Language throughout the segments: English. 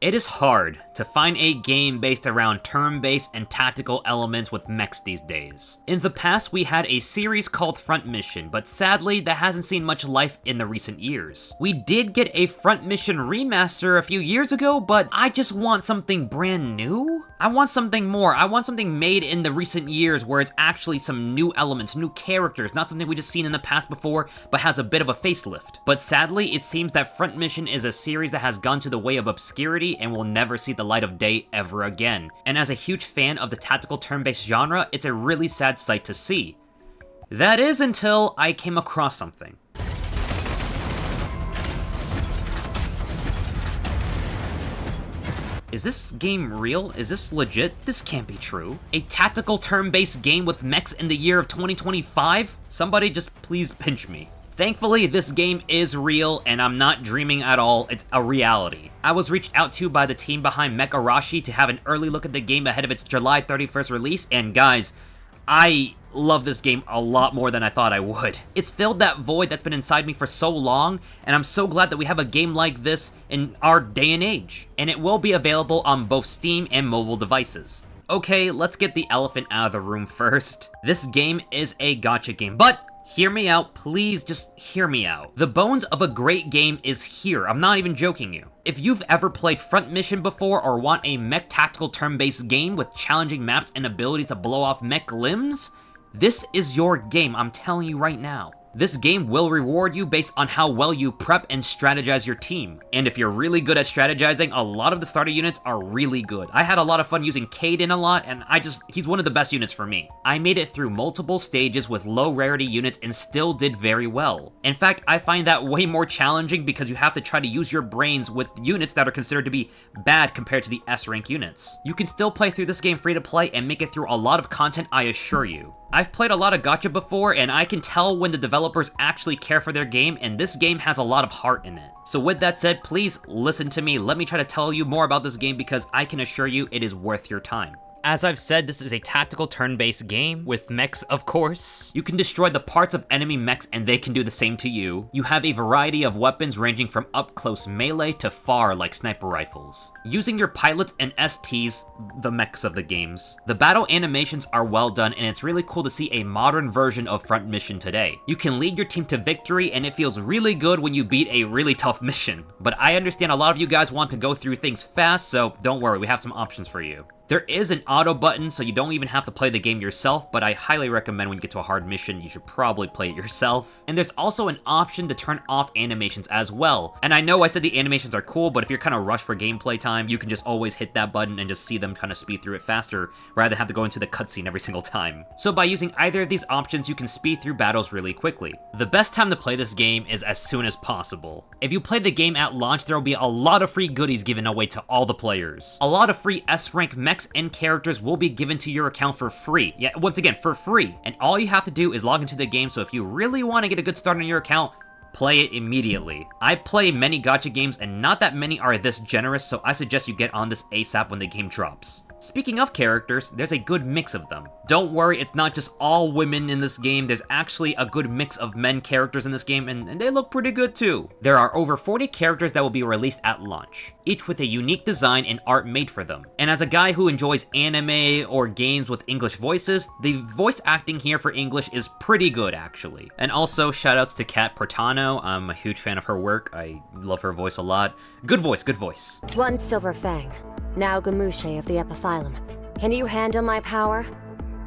It is hard to find a game based around turn-based and tactical elements with mechs these days. In the past, we had a series called Front Mission, but sadly, that hasn't seen much life in the recent years. We did get a Front Mission remaster a few years ago, but I just want something brand new? I want something more. I want something made in the recent years where it's actually some new elements, new characters, not something we just seen in the past before, but has a bit of a facelift. But sadly, it seems that Front Mission is a series that has gone to the way of obscurity and will never see the light of day ever again. And as a huge fan of the tactical turn-based genre, it's a really sad sight to see. That is until I came across something. Is this game real? Is this legit? This can't be true. A tactical turn-based game with mechs in the year of 2025? Somebody just please pinch me. Thankfully, this game is real, and I'm not dreaming at all, it's a reality. I was reached out to by the team behind Mecharashi to have an early look at the game ahead of its July 31st release, and guys, I love this game a lot more than I thought I would. It's filled that void that's been inside me for so long, and I'm so glad that we have a game like this in our day and age. And it will be available on both Steam and mobile devices. Okay, let's get the elephant out of the room first. This game is a gacha game, but hear me out, please just hear me out. The bones of a great game is here, I'm not even joking you. If you've ever played Front Mission before or want a mech tactical turn-based game with challenging maps and abilities to blow off mech limbs, this is your game, I'm telling you right now. This game will reward you based on how well you prep and strategize your team. And if you're really good at strategizing, a lot of the starter units are really good. I had a lot of fun using Kaden a lot, and he's one of the best units for me. I made it through multiple stages with low rarity units and still did very well. In fact, I find that way more challenging because you have to try to use your brains with units that are considered to be bad compared to the S rank units. You can still play through this game free to play and make it through a lot of content, I assure you. I've played a lot of gacha before, and I can tell when the developers actually care for their game, and this game has a lot of heart in it. So with that said, please listen to me. Let me try to tell you more about this game because I can assure you it is worth your time. As I've said, this is a tactical turn-based game with mechs, of course. You can destroy the parts of enemy mechs and they can do the same to you. You have a variety of weapons ranging from up-close melee to far like sniper rifles. Using your pilots and STs, the mechs of the games. The battle animations are well done and it's really cool to see a modern version of Front Mission today. You can lead your team to victory and it feels really good when you beat a really tough mission. But I understand a lot of you guys want to go through things fast, so don't worry, we have some options for you. There is an auto button, so you don't even have to play the game yourself, but I highly recommend when you get to a hard mission, you should probably play it yourself. And there's also an option to turn off animations as well. And I know I said the animations are cool, but if you're kind of rushed for gameplay time, you can just always hit that button and just see them kind of speed through it faster, rather than have to go into the cutscene every single time. So by using either of these options, you can speed through battles really quickly. The best time to play this game is as soon as possible. If you play the game at launch, there will be a lot of free goodies given away to all the players. A lot of free S-rank mechs and characters will be given to your account for free. Yeah, once again, for free. And all you have to do is log into the game, so if you really want to get a good start on your account, play it immediately. I play many gacha games and not that many are this generous, so I suggest you get on this ASAP when the game drops. Speaking of characters, there's a good mix of them. Don't worry, it's not just all women in this game, there's actually a good mix of men characters in this game, and they look pretty good too. There are over 40 characters that will be released at launch, each with a unique design and art made for them. And as a guy who enjoys anime or games with English voices, the voice acting here for English is pretty good actually. And also, shoutouts to Kat Portano, I'm a huge fan of her work, I love her voice a lot. Good voice, good voice. One Silver Fang, now Gamushe of the Epithyleum. Can you handle my power?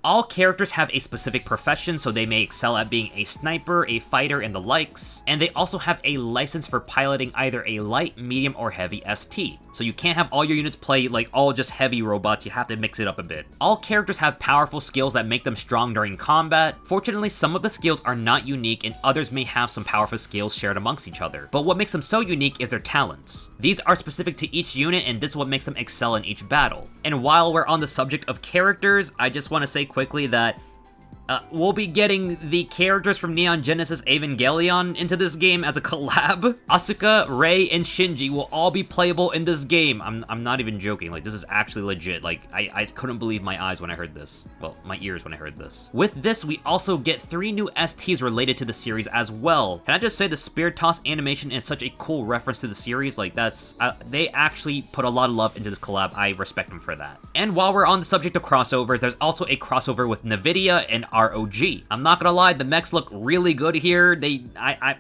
All characters have a specific profession, so they may excel at being a sniper, a fighter, and the likes, and they also have a license for piloting either a light, medium, or heavy ST. So you can't have all your units play like all just heavy robots, you have to mix it up a bit. All characters have powerful skills that make them strong during combat. Fortunately, some of the skills are not unique and others may have some powerful skills shared amongst each other. But what makes them so unique is their talents. These are specific to each unit and this is what makes them excel in each battle. And while we're on the subject of characters, I just want to say quickly that We'll be getting the characters from Neon Genesis Evangelion into this game as a collab. Asuka, Rei, and Shinji will all be playable in this game. I'm not even joking, like, this is actually legit. Like, I couldn't believe my eyes when I heard this. Well, my ears when I heard this. With this, we also get 3 new STs related to the series as well. Can I just say the Spirit Toss animation is such a cool reference to the series? Like, that's, they actually put a lot of love into this collab. I respect them for that. And while we're on the subject of crossovers, there's also a crossover with NVIDIA and ROG. I'm not gonna lie, the mechs look really good here. I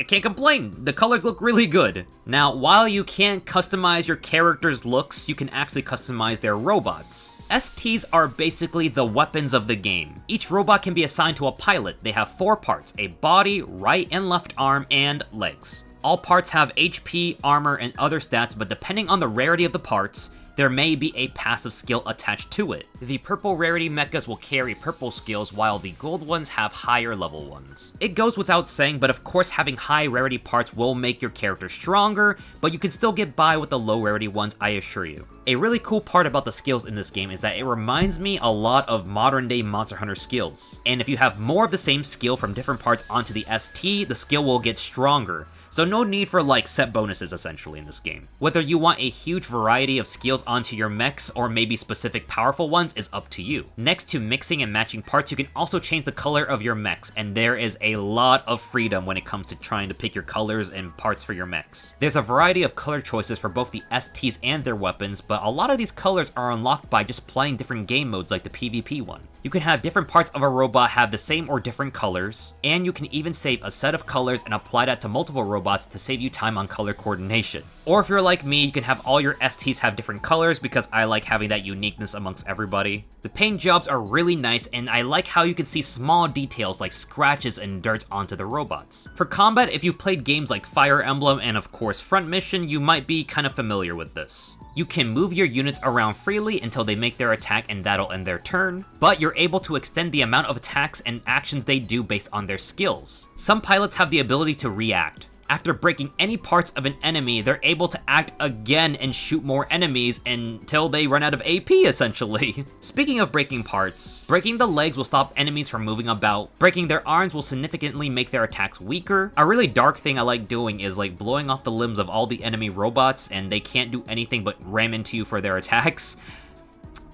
can't complain. The colors look really good. Now, while you can't customize your character's looks, you can actually customize their robots. STs are basically the weapons of the game. Each robot can be assigned to a pilot. They have 4 parts: a body, right and left arm, and legs. All parts have HP, armor, and other stats, but depending on the rarity of the parts, there may be a passive skill attached to it. The purple rarity mechas will carry purple skills, while the gold ones have higher level ones. It goes without saying, but of course having high rarity parts will make your character stronger, but you can still get by with the low rarity ones, I assure you. A really cool part about the skills in this game is that it reminds me a lot of modern day Monster Hunter skills. And if you have more of the same skill from different parts onto the ST, the skill will get stronger. So no need for like set bonuses essentially in this game. Whether you want a huge variety of skills onto your mechs or maybe specific powerful ones is up to you. Next to mixing and matching parts, you can also change the color of your mechs, and there is a lot of freedom when it comes to trying to pick your colors and parts for your mechs. There's a variety of color choices for both the STs and their weapons, but a lot of these colors are unlocked by just playing different game modes like the PvP one. You can have different parts of a robot have the same or different colors, and you can even save a set of colors and apply that to multiple robots to save you time on color coordination. Or if you're like me, you can have all your STs have different colors because I like having that uniqueness amongst everybody. The paint jobs are really nice, and I like how you can see small details like scratches and dirt onto the robots. For combat, if you've played games like Fire Emblem and of course Front Mission, you might be kind of familiar with this. You can move your units around freely until they make their attack, and that'll end their turn, but you're able to extend the amount of attacks and actions they do based on their skills. Some pilots have the ability to react. After breaking any parts of an enemy, they're able to act again and shoot more enemies until they run out of AP, essentially. Speaking of breaking parts, breaking the legs will stop enemies from moving about. Breaking their arms will significantly make their attacks weaker. A really dark thing I like doing is like blowing off the limbs of all the enemy robots, and they can't do anything but ram into you for their attacks.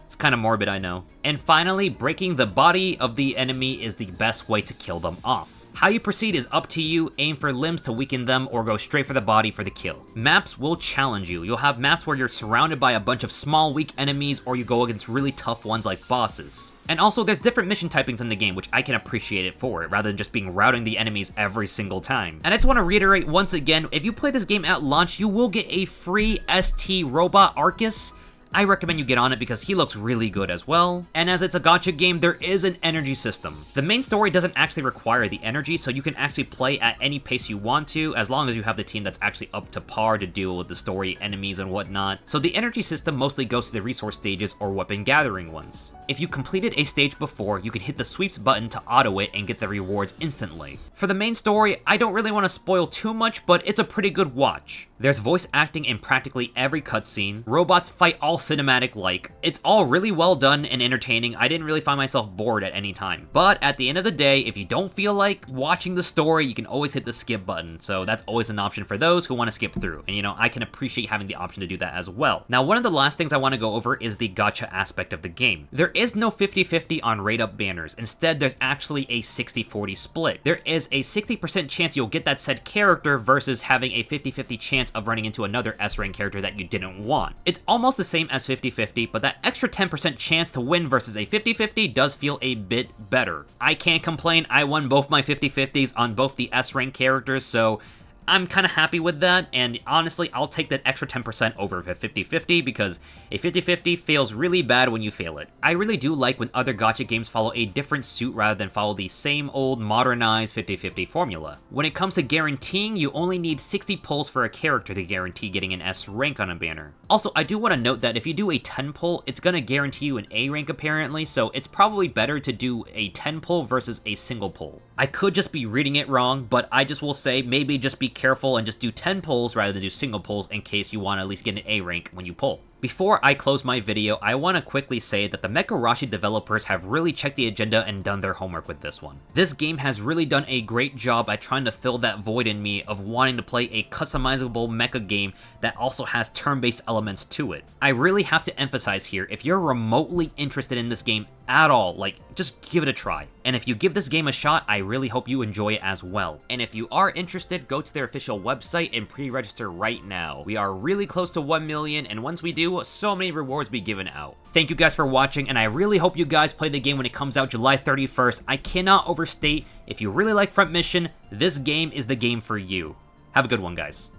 It's kind of morbid, I know. And finally, breaking the body of the enemy is the best way to kill them off. How you proceed is up to you. Aim for limbs to weaken them or go straight for the body for the kill. Maps will challenge you. You'll have maps where you're surrounded by a bunch of small weak enemies, or you go against really tough ones like bosses. And also there's different mission typings in the game, which I can appreciate it for, rather than just being routing the enemies every single time. And I just want to reiterate once again, if you play this game at launch, you will get a free ST robot Arcus. I recommend you get on it because he looks really good as well. And as it's a gacha game, there is an energy system. The main story doesn't actually require the energy, so you can actually play at any pace you want to, as long as you have the team that's actually up to par to deal with the story, enemies, and whatnot. So the energy system mostly goes to the resource stages or weapon gathering ones. If you completed a stage before, you can hit the sweeps button to auto it and get the rewards instantly. For the main story, I don't really want to spoil too much, but it's a pretty good watch. There's voice acting in practically every cutscene. Robots fight all cinematic-like. It's all really well done and entertaining. I didn't really find myself bored at any time. But at the end of the day, if you don't feel like watching the story, you can always hit the skip button. So that's always an option for those who want to skip through. And you know, I can appreciate having the option to do that as well. Now, one of the last things I want to go over is the gacha aspect of the game. There is no 50-50 on rate-up banners. Instead, there's actually a 60-40 split. There is a 60% chance you'll get that said character versus having a 50-50 chance of running into another S-rank character that you didn't want. It's almost the same as 50-50, but that extra 10% chance to win versus a 50-50 does feel a bit better. I can't complain. I won both my 50-50s on both the S-rank characters, so I'm kind of happy with that, and honestly, I'll take that extra 10% over a 50-50 because a 50-50 feels really bad when you fail it. I really do like when other gacha games follow a different suit rather than follow the same old modernized 50-50 formula. When it comes to guaranteeing, you only need 60 pulls for a character to guarantee getting an S rank on a banner. Also, I do want to note that if you do a 10 pull, it's going to guarantee you an A rank apparently, so it's probably better to do a 10 pull versus a single pull. I could just be reading it wrong, but I just will say maybe just be careful and just do 10 pulls rather than do single pulls in case you want to at least get an A rank when you pull. Before I close my video, I want to quickly say that the Mecharashi developers have really checked the agenda and done their homework with this one. This game has really done a great job at trying to fill that void in me of wanting to play a customizable mecha game that also has turn-based elements to it. I really have to emphasize here, if you're remotely interested in this game at all, like, just give it a try. And if you give this game a shot, I really hope you enjoy it as well. And if you are interested, go to their official website and pre-register right now. We are really close to 1 million, and once we do, so many rewards be given out. Thank you guys for watching, and I really hope you guys play the game when it comes out July 31st. I cannot overstate, if you really like Front Mission, this game is the game for you. Have a good one, guys.